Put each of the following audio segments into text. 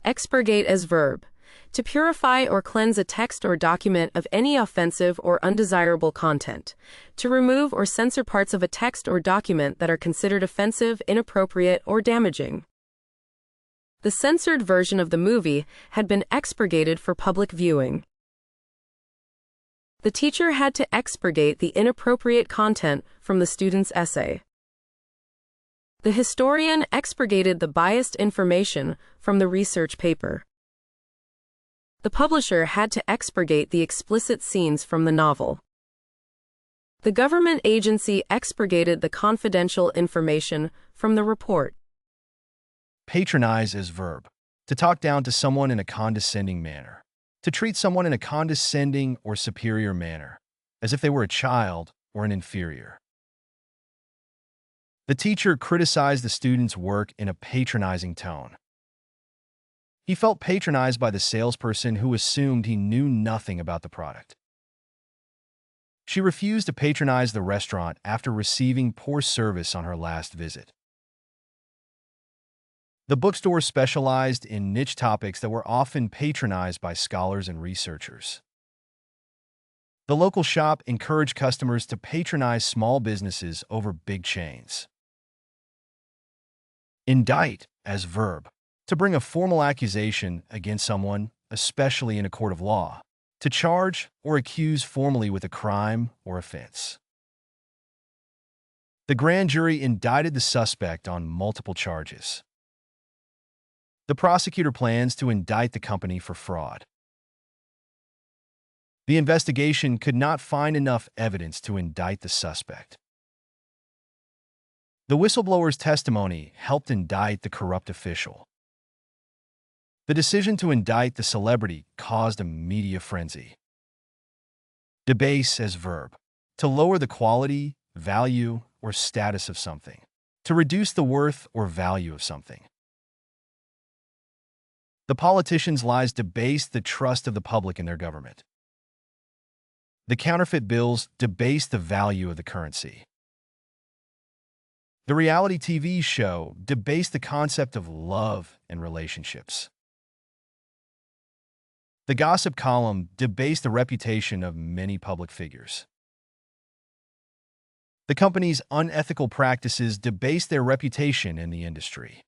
Expurgate as verb. To purify or cleanse a text or document of any offensive or undesirable content. To remove or censor parts of a text or document that are considered offensive, inappropriate, or damaging. The censored version of the movie had been expurgated for public viewing. The teacher had to expurgate the inappropriate content from the student's essay. The historian expurgated the biased information from the research paper. The publisher had to expurgate the explicit scenes from the novel. The government agency expurgated the confidential information from the report. Patronize as verb. To talk down to someone in a condescending manner. To treat someone in a condescending or superior manner, as if they were a child or an inferior. The teacher criticized the student's work in a patronizing tone. He felt patronized by the salesperson who assumed he knew nothing about the product. She refused to patronize the restaurant after receiving poor service on her last visit. The bookstore specialized in niche topics that were often patronized by scholars and researchers. The local shop encouraged customers to patronize small businesses over big chains. Indict as verb. To bring a formal accusation against someone, especially in a court of law. To charge or accuse formally with a crime or offense. The grand jury indicted the suspect on multiple charges. The prosecutor plans to indict the company for fraud. The investigation could not find enough evidence to indict the suspect. The whistleblower's testimony helped indict the corrupt official. The decision to indict the celebrity caused a media frenzy. Debase as verb. To lower the quality, value, or status of something. To reduce the worth or value of something. The politicians' lies debased the trust of the public in their government. The counterfeit bills debased the value of the currency. The reality TV show debased the concept of love and relationships. The gossip column debased the reputation of many public figures. The company's unethical practices debased their reputation in the industry.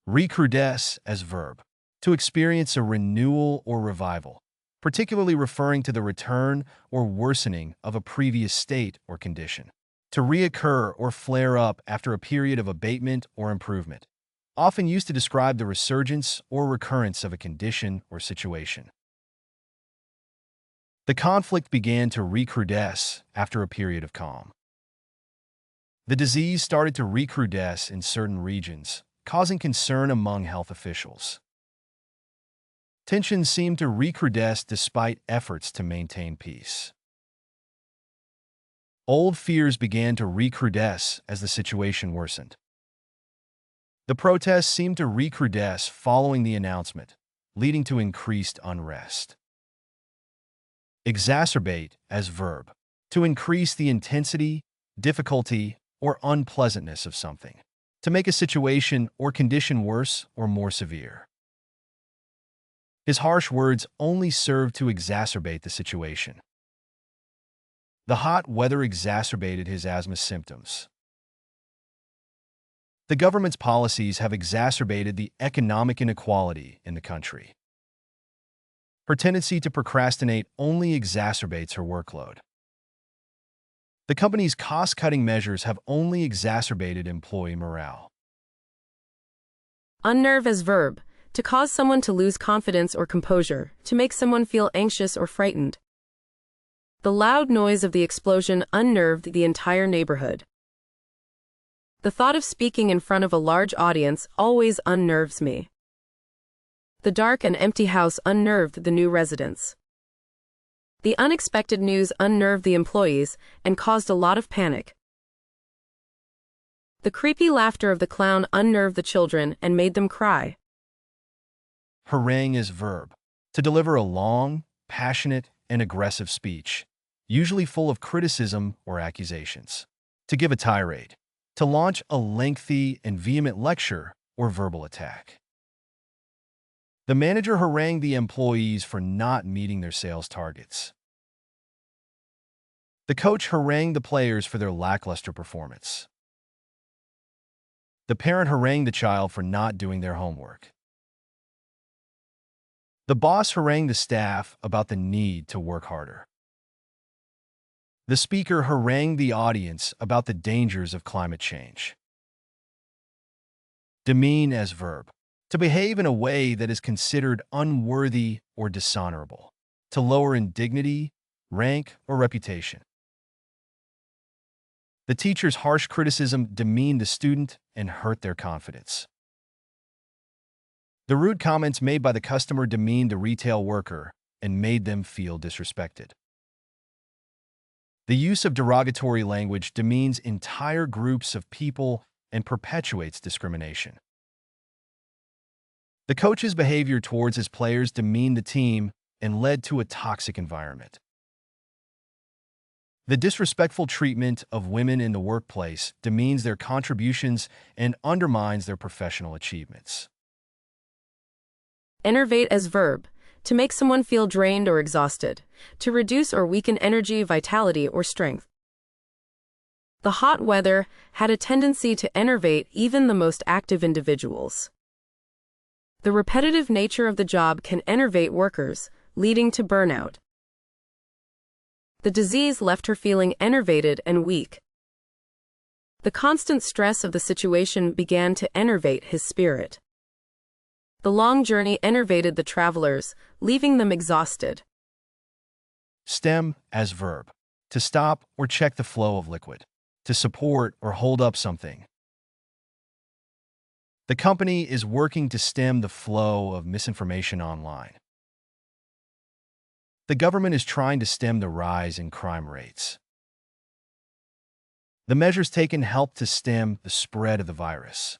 Recrudesce as verb. To experience a renewal or revival, particularly referring to the return or worsening of a previous state or condition. To reoccur or flare up after a period of abatement or improvement, often used to describe the resurgence or recurrence of a condition or situation. The conflict began to recrudesce after a period of calm. The disease started to recrudesce in certain regions, causing concern among health officials. Tensions seemed to recrudesce despite efforts to maintain peace. Old fears began to recrudesce as the situation worsened. The protests seemed to recrudesce following the announcement, leading to increased unrest. Exacerbate as verb. To increase the intensity, difficulty, or unpleasantness of something. To make a situation or condition worse or more severe. His harsh words only served to exacerbate the situation. The hot weather exacerbated his asthma symptoms. The government's policies have exacerbated the economic inequality in the country. Her tendency to procrastinate only exacerbates her workload. The company's cost-cutting measures have only exacerbated employee morale. Unnerve as verb. To cause someone to lose confidence or composure, to make someone feel anxious or frightened. The loud noise of the explosion unnerved the entire neighborhood. The thought of speaking in front of a large audience always unnerves me. The dark and empty house unnerved the new residents. The unexpected news unnerved the employees and caused a lot of panic. The creepy laughter of the clown unnerved the children and made them cry. Harangue is verb. To deliver a long, passionate, and aggressive speech, usually full of criticism or accusations. To give a tirade. To launch a lengthy and vehement lecture or verbal attack. The manager harangued the employees for not meeting their sales targets. The coach harangued the players for their lackluster performance. The parent harangued the child for not doing their homework. The boss harangued the staff about the need to work harder. The speaker harangued the audience about the dangers of climate change. Demean as verb. To behave in a way that is considered unworthy or dishonorable. To lower in dignity, rank, or reputation. The teacher's harsh criticism demeaned the student and hurt their confidence. The rude comments made by the customer demeaned the retail worker and made them feel disrespected. The use of derogatory language demeans entire groups of people and perpetuates discrimination. The coach's behavior towards his players demeaned the team and led to a toxic environment. The disrespectful treatment of women in the workplace demeans their contributions and undermines their professional achievements. Enervate as verb. To make someone feel drained or exhausted. To reduce or weaken energy, vitality, or strength. The hot weather had a tendency to enervate even the most active individuals. The repetitive nature of the job can enervate workers, leading to burnout. The disease left her feeling enervated and weak. The constant stress of the situation began to enervate his spirit. The long journey enervated the travelers, leaving them exhausted. Stem as verb. To stop or check the flow of liquid. To support or hold up something. The company is working to stem the flow of misinformation online. The government is trying to stem the rise in crime rates. The measures taken help to stem the spread of the virus.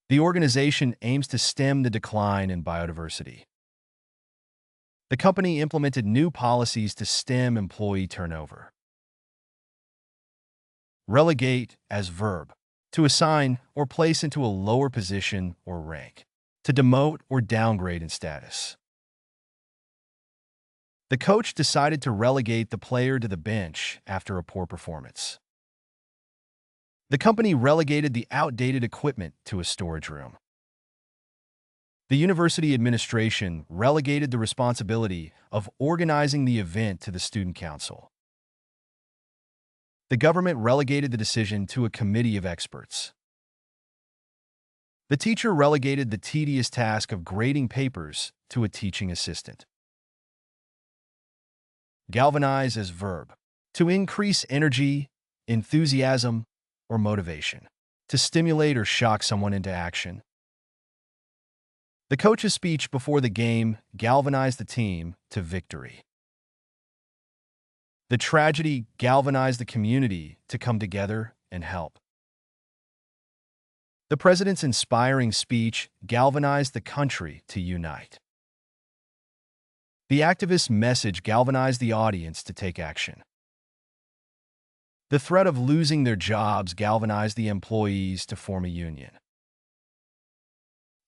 The organization aims to stem the decline in biodiversity. The company implemented new policies to stem employee turnover. Relegate as verb. To assign or place into a lower position or rank. To demote or downgrade in status. The coach decided to relegate the player to the bench after a poor performance. The company relegated the outdated equipment to a storage room. The university administration relegated the responsibility of organizing the event to the student council. The government relegated the decision to a committee of experts. The teacher relegated the tedious task of grading papers to a teaching assistant. Galvanize as verb. To increase energy, enthusiasm, or motivation. To stimulate or shock someone into action. The coach's speech before the game galvanized the team to victory. The tragedy galvanized the community to come together and help. The president's inspiring speech galvanized the country to unite. The activist's message galvanized the audience to take action. The threat of losing their jobs galvanized the employees to form a union.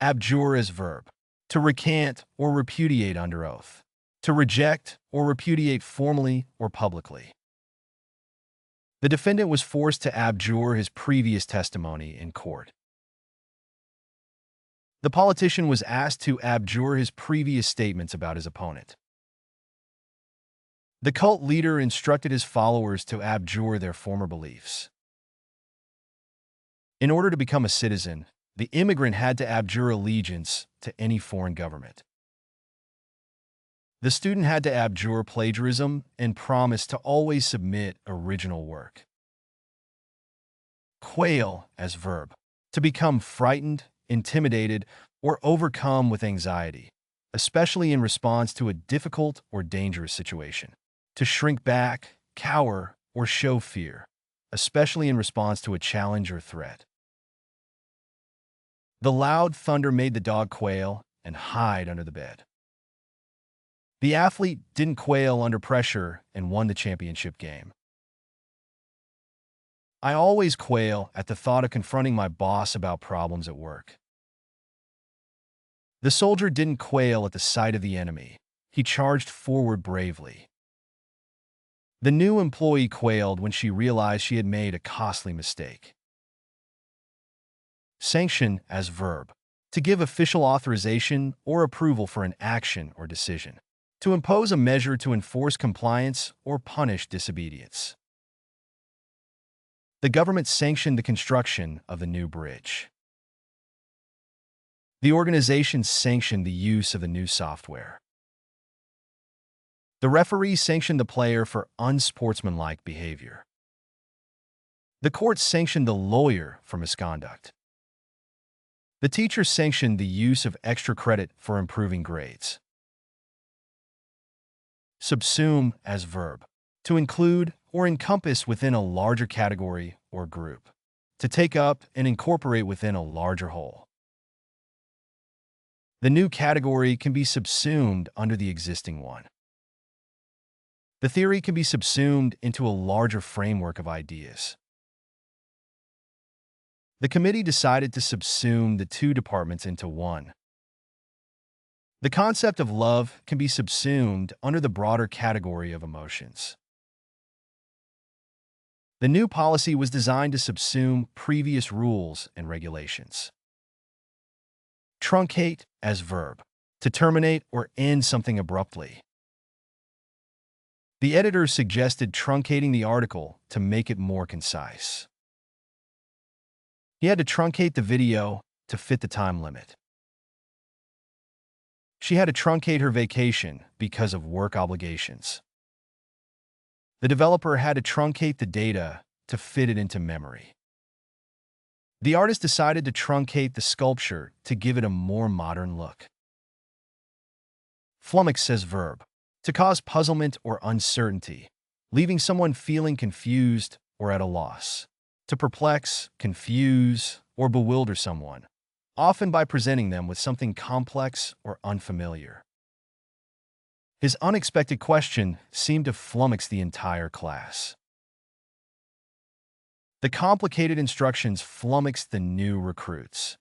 Abjure as verb. To recant or repudiate under oath. To reject or repudiate formally or publicly. The defendant was forced to abjure his previous testimony in court. The politician was asked to abjure his previous statements about his opponent. The cult leader instructed his followers to abjure their former beliefs. In order to become a citizen, the immigrant had to abjure allegiance to any foreign government. The student had to abjure plagiarism and promise to always submit original work. Quail as verb. To become frightened, intimidated, or overcome with anxiety, especially in response to a difficult or dangerous situation. To shrink back, cower, or show fear, especially in response to a challenge or threat. The loud thunder made the dog quail and hide under the bed. The athlete didn't quail under pressure and won the championship game. I always quail at the thought of confronting my boss about problems at work. The soldier didn't quail at the sight of the enemy. He charged forward bravely. The new employee quailed when she realized she had made a costly mistake. Sanction as verb. To give official authorization or approval for an action or decision. To impose a measure to enforce compliance or punish disobedience. The government sanctioned the construction of the new bridge. The organization sanctioned the use of the new software. The referee sanctioned the player for unsportsmanlike behavior. The court sanctioned the lawyer for misconduct. The teacher sanctioned the use of extra credit for improving grades. Subsume as verb. To include or encompass within a larger category or group. To take up and incorporate within a larger whole. The new category can be subsumed under the existing one. The theory can be subsumed into a larger framework of ideas. The committee decided to subsume the two departments into one. The concept of love can be subsumed under the broader category of emotions. The new policy was designed to subsume previous rules and regulations. Truncate as verb. To terminate or end something abruptly. The editor suggested truncating the article to make it more concise. He had to truncate the video to fit the time limit. She had to truncate her vacation because of work obligations. The developer had to truncate the data to fit it into memory. The artist decided to truncate the sculpture to give it a more modern look. Flummox as verb. To cause puzzlement or uncertainty, leaving someone feeling confused or at a loss. To perplex, confuse, or bewilder someone, often by presenting them with something complex or unfamiliar. His unexpected question seemed to flummox the entire class. The complicated instructions flummoxed the new recruits.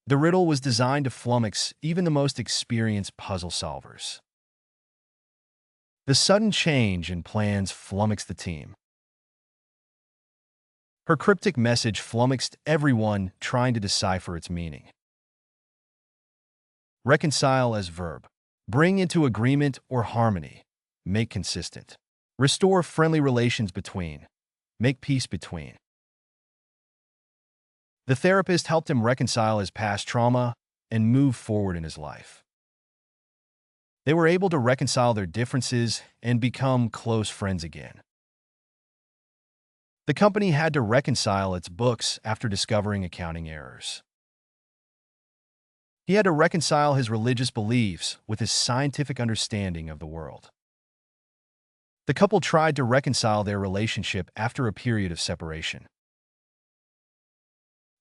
The riddle was designed to flummox even the most experienced puzzle solvers. The sudden change in plans flummoxed the team. Her cryptic message flummoxed everyone trying to decipher its meaning. Reconcile as verb. Bring into agreement or harmony. Make consistent. Restore friendly relations between. Make peace between. The therapist helped him reconcile his past trauma and move forward in his life. They were able to reconcile their differences and become close friends again. The company had to reconcile its books after discovering accounting errors. He had to reconcile his religious beliefs with his scientific understanding of the world. The couple tried to reconcile their relationship after a period of separation.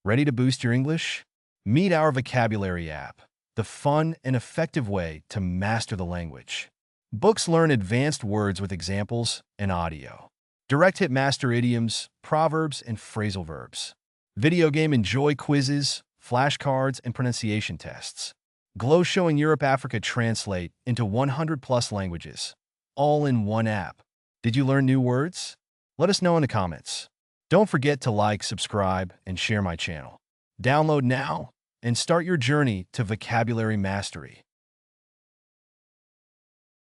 Ready to boost your English? Meet our vocabulary app, the fun and effective way to master the language. Books learn advanced words with examples and audio. Direct hit master idioms, proverbs, and phrasal verbs. Video game enjoy quizzes, flashcards, and pronunciation tests. Glow showing Europe, Africa translate into 100+ languages, all in one app. Did you learn new words? Let us know in the comments. Don't forget to like, subscribe, and share my channel. Download now and start your journey to vocabulary mastery.